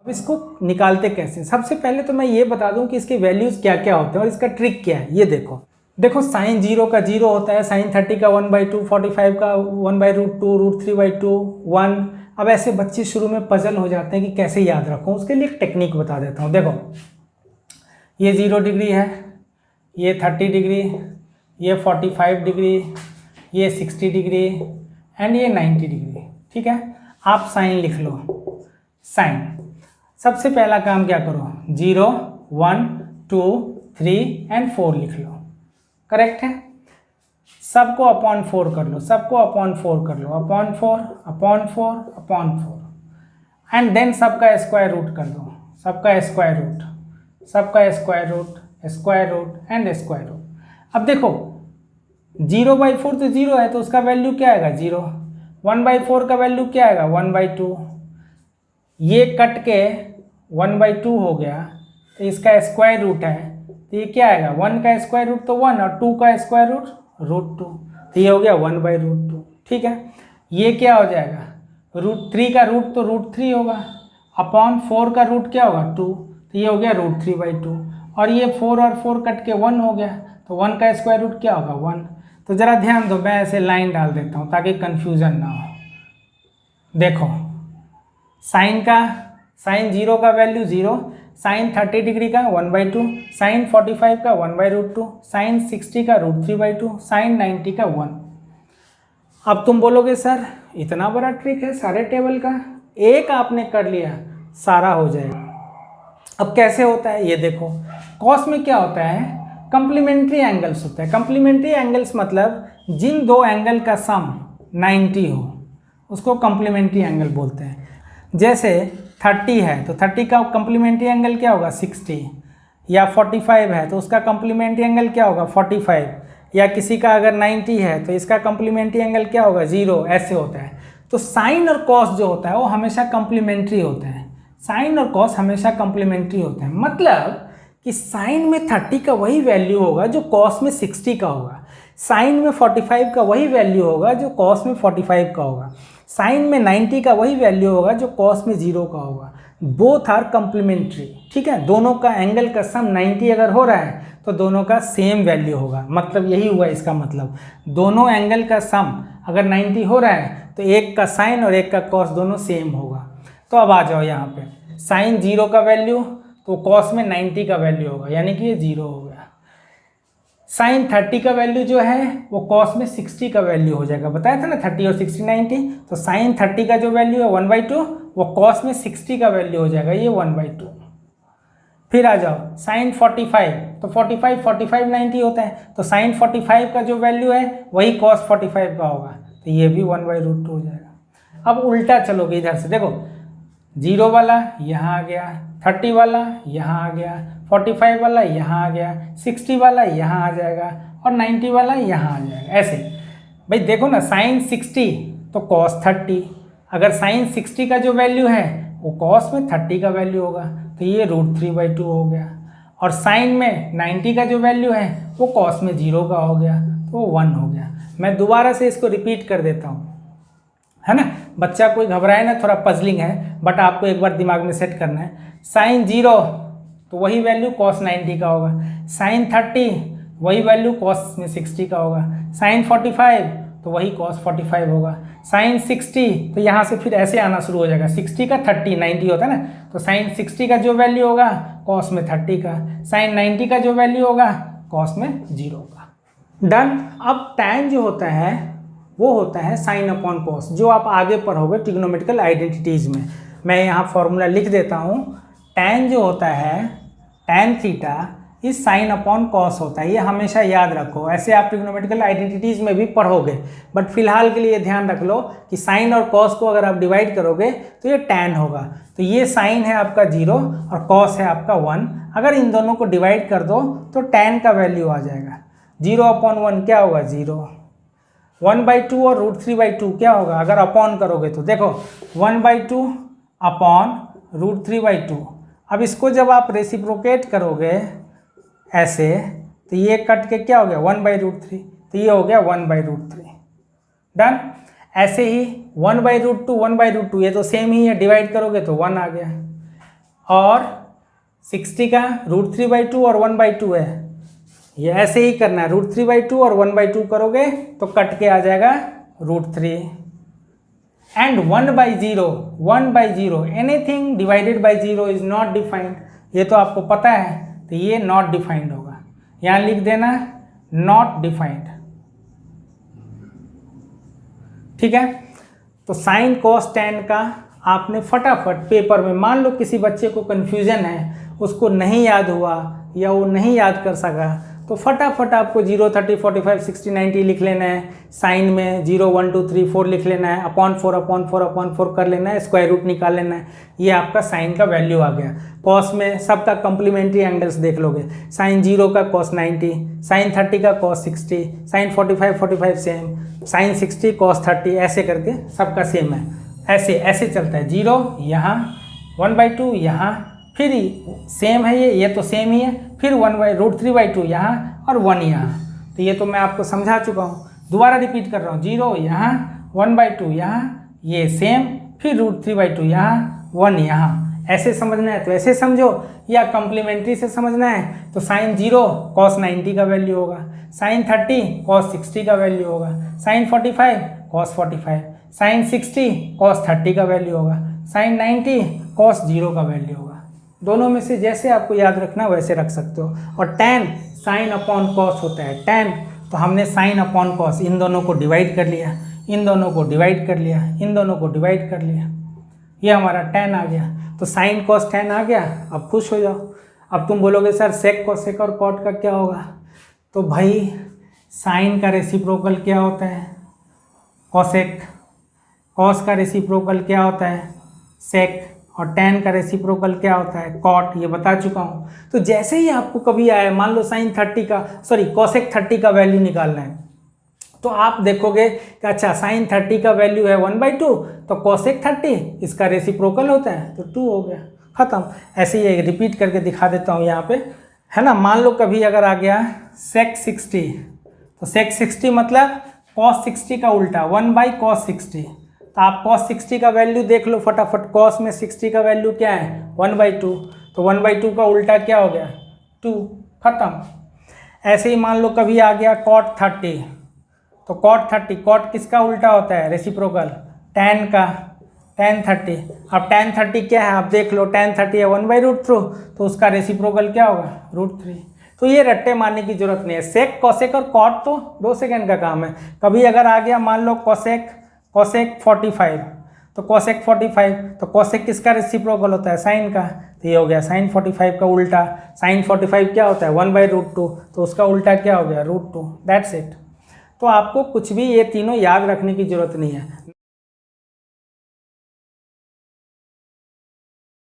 इसको निकालते कैसे। सबसे पहले तो मैं ये बता दूं कि इसके वैल्यूज़ क्या क्या होते हैं और इसका ट्रिक क्या है। ये देखो साइन 0 का 0 होता है, साइन 30 का 1/2, 45 का 1/√2, √3/2 1। अब ऐसे बच्चे शुरू में पजल हो जाते हैं कि कैसे याद रखूं, उसके लिए एक टेक्निक बता देता हूं। देखो ये 0 डिग्री है, ये 30 डिग्री, ये 45 डिग्री, ये 60 डिग्री एंड ये 90 डिग्री। ठीक है, आप साइन लिख लो। साइन सबसे पहला काम क्या करो, 0 1 2 3 एंड 4 लिख लो। करेक्ट है। सबको अपॉन 4 कर लो, सबको अपॉन 4 कर लो, upon 4 upon 4 upon 4 and then सबका स्क्वायर रूट कर दो, सबका स्क्वायर रूट, सबका square root, square root and square root. अब देखो 0/4 तो 0 है तो उसका वैल्यू क्या आएगा 0। 1/4 का वैल्यू क्या आएगा 1/2। ये कट के 1/2 हो गया तो इसका स्क्वायर रूट है तो ये क्या आएगा 1 का स्क्वायर रूट तो 1 और 2 का स्क्वायर रूट √2 तो ये हो गया 1/√2। ठीक है, ये क्या हो जाएगा √3 का रूट तो √3 होगा, अपॉन 4 का रूट क्या होगा 2 तो ये हो गया √3/2 और ये 4 और 4 कट के 1 हो गया तो 1 का स्क्वायर रूट क्या होगा 1। तो ज़रा ध्यान दो, मैं ऐसे लाइन डाल देता हूँ ताकि कन्फ्यूज़न ना हो। देखो साइन 0 का वैल्यू 0, साइन 30 डिग्री का 1/2, साइन 45 का 1/√2, साइन 60 का √3/2, साइन 90 का 1। अब तुम बोलोगे सर इतना बड़ा ट्रिक है सारे टेबल का, एक आपने कर लिया सारा हो जाएगा। अब कैसे होता है ये देखो, कॉस में क्या होता है कंप्लीमेंट्री एंगल्स होता है। कंप्लीमेंट्री एंगल्स मतलब जिन दो एंगल का सम 90 हो उसको कंप्लीमेंट्री एंगल बोलते हैं। जैसे 30 है तो 30 का कंप्लीमेंट्री एंगल क्या होगा 60, या 45 है तो उसका कंप्लीमेंट्री एंगल क्या होगा 45, या किसी का अगर 90 है तो इसका कंप्लीमेंट्री एंगल क्या होगा 0। ऐसे होता है। तो साइन और कॉस जो होता है वो हमेशा कंप्लीमेंट्री होते हैं, साइन और कॉस हमेशा कंप्लीमेंट्री होते हैं। मतलब कि साइन में 30 का वही वैल्यू होगा जो कॉस में 60 का होगा, साइन में 45 का वही वैल्यू होगा जो कॉस में 45 का होगा, साइन में 90 का वही वैल्यू होगा जो कॉस में 0 का होगा। Both are complementary. ठीक है, दोनों का एंगल का सम 90 अगर हो रहा है तो दोनों का सेम वैल्यू होगा। मतलब यही हुआ इसका मतलब, दोनों एंगल का सम अगर 90 हो रहा है तो एक का साइन और एक का कॉस दोनों सेम होगा। तो अब आ जाओ यहाँ पे, साइन 0 का वैल्यू तो कॉस में 90 का वैल्यू होगा, यानी कि ये 0 हो गया। साइन 30 का वैल्यू जो है वो कॉस में 60 का वैल्यू हो जाएगा, बताया था ना 30 और 60 90। तो साइन 30 का जो वैल्यू है 1/2 वो कॉस में 60 का वैल्यू हो जाएगा, ये 1/2। फिर आ जाओ साइन 45, तो 45 90 होता है तो साइन 45 का जो वैल्यू है वही कॉस 45 का होगा, तो ये भी 1/√2 हो जाएगा। अब उल्टा चलोगे इधर से, देखो 0 वाला यहाँ आ गया, 30 वाला यहाँ आ गया, 45 वाला यहाँ आ गया, 60 वाला यहाँ आ जाएगा और 90 वाला यहाँ आ जाएगा। ऐसे भाई देखो ना, साइन 60 तो कॉस 30, अगर साइन 60 का जो वैल्यू है वो कॉस में 30 का वैल्यू होगा तो ये √3/2 हो गया, और साइन में 90 का जो वैल्यू है वो कॉस में 0 का हो गया तो वो 1 हो गया। मैं दोबारा से इसको रिपीट कर देता हूँ, है ना, बच्चा कोई घबराए ना, थोड़ा पजलिंग है बट आपको एक बार दिमाग में सेट करना है। साइन 0 तो वही वैल्यू कॉस 90 का होगा, साइन 30 वही वैल्यू कॉस में 60 का होगा, साइन 45 तो वही कॉस 45 होगा, साइन 60 तो यहाँ से फिर ऐसे आना शुरू हो जाएगा, 60 का 30 90 होता है ना, तो साइन 60 का जो वैल्यू होगा कॉस में 30 का, साइन 90 का जो वैल्यू होगा कॉस में 0 का। डन। अब टैन जो होता है वो होता है साइन अपॉन कॉस, जो आप आगे पढ़ोगे ट्रिग्नोमेट्रिकल आइडेंटिटीज़ में। मैं यहाँ फॉर्मूला लिख देता हूँ, टैन जो होता है टैन थीटा इस साइन अपॉन कॉस होता है, ये हमेशा याद रखो। ऐसे आप ट्रिग्नोमेट्रिकल आइडेंटिटीज़ में भी पढ़ोगे बट फिलहाल के लिए ध्यान रख लो कि साइन और कॉस को अगर आप डिवाइड करोगे तो ये टैन होगा। तो ये साइन है आपका 0 और कॉस है आपका 1, अगर इन दोनों को डिवाइड कर दो तो टैन का वैल्यू आ जाएगा 0/1 क्या होगा 0, 1/2 और √3/2 क्या होगा अगर अपॉन करोगे तो, देखो 1/2 अपॉन √3/2। अब इसको जब आप रेसिप्रोकेट करोगे ऐसे तो ये कट के क्या हो गया 1/√3, तो ये हो गया 1/√3। डन। ऐसे ही 1/√2 1/√2 ये तो सेम ही है, डिवाइड करोगे तो 1 आ गया। और 60 का √3/2 और 1/2 है। ये ऐसे ही करना है, √3/2 और 1/2 करोगे तो कट के आ जाएगा √3 and 1/0 anything divided by 0 is not defined. ये तो आपको पता है, तो ये नॉट डिफाइंड होगा, यहाँ लिख देना नॉट डिफाइंड। ठीक है, तो साइन कॉस टेन का आपने फटाफट पेपर में, मान लो किसी बच्चे को कन्फ्यूजन है, उसको नहीं याद हुआ या वो नहीं याद कर सका, तो फटाफट आपको 0, 30, 45, 60, 90 लिख लेना है। साइन में 0, 1, 2, 3, 4 लिख लेना है, अपॉन 4 कर लेना है, स्क्वायर रूट निकाल लेना है। ये आपका साइन का वैल्यू आ गया। कॉस में सबका कम्प्लीमेंट्री एंगल्स देख लोगे, साइन 0 का कॉस 90, साइन 30 का cos 60, sine 45 same, sine 60 cos 30, ऐसे करके सबका सेम है। ऐसे ऐसे चलता है, 0 यहाँ, 1/2 यहाँ, फिर सेम है ये तो सेम ही है, फिर √3/2 यहाँ और 1 यहाँ। तो ये तो मैं आपको समझा चुका हूँ, दोबारा रिपीट कर रहा हूँ। 0 यहाँ, 1/2 यहाँ, ये सेम, फिर √3/2 यहाँ, 1 यहाँ। ऐसे समझना है तो ऐसे समझो, या कम्प्लीमेंट्री से समझना है तो साइन 0 कॉस 90 का वैल्यू होगा, साइन 30 कॉस 60 का वैल्यू होगा, साइन 45 कॉस 45, साइन 60 कॉस 30 का वैल्यू होगा, साइन 90 कॉस 0 का वैल्यू होगा। दोनों में से जैसे आपको याद रखना वैसे रख सकते हो। और tan साइन अपॉन कॉस होता है, tan तो हमने साइन अपॉन कॉस इन दोनों को डिवाइड कर लिया, इन दोनों को डिवाइड कर लिया, इन दोनों को डिवाइड कर लिया, ये हमारा tan आ गया। तो साइन कॉस tan आ गया। अब खुश हो जाओ। अब तुम बोलोगे सर सेक कोसेक और कॉट का क्या होगा? तो भाई साइन का रेसिप्रोकल क्या होता है? कोसेक। कॉस का रेसिप्रोकल क्या होता है? सेक। और tan का रेसिप्रोकल क्या होता है? कॉट। ये बता चुका हूँ। तो जैसे ही आपको कभी आया, मान लो साइन 30 का कोसेक 30 का वैल्यू निकालना है, तो आप देखोगे कि अच्छा साइन 30 का वैल्यू है 1/2, तो कोसेक 30 इसका रेसिप्रोकल होता है, तो 2 हो गया, खत्म। ऐसे ही रिपीट करके दिखा देता हूँ यहाँ पे, है ना। मान लो कभी अगर आ गया सेक 60, तो सेक 60 मतलब कॉस 60 का उल्टा 1/cos 60। तो आप cos 60 का वैल्यू देख लो फटाफट। cos में 60 का वैल्यू क्या है? 1/2। तो 1/2 का उल्टा क्या हो गया? 2, खत्म। ऐसे ही मान लो कभी आ गया cot 30, तो cot 30, cot किसका उल्टा होता है? रेसिप्रोकल tan का, tan 30। अब tan 30 क्या है आप देख लो, tan 30 है 1/√3, तो उसका रेसिप्रोकल क्या होगा? √3। तो ये रट्टे मारने की जरूरत नहीं है। सेक कोसेक और कॉट तो 2 सेकंड का काम है। कभी अगर आ गया मान लो कोसेक 45, तो कोसेक 45, तो कोसेक किसका रेसिप्रोकल होता है? साइन का। तो ये हो गया साइन 45 का उल्टा। साइन 45 क्या होता है? 1/√2, तो उसका उल्टा क्या हो गया? √2। That's it. तो आपको कुछ भी ये तीनों याद रखने की जरूरत नहीं है।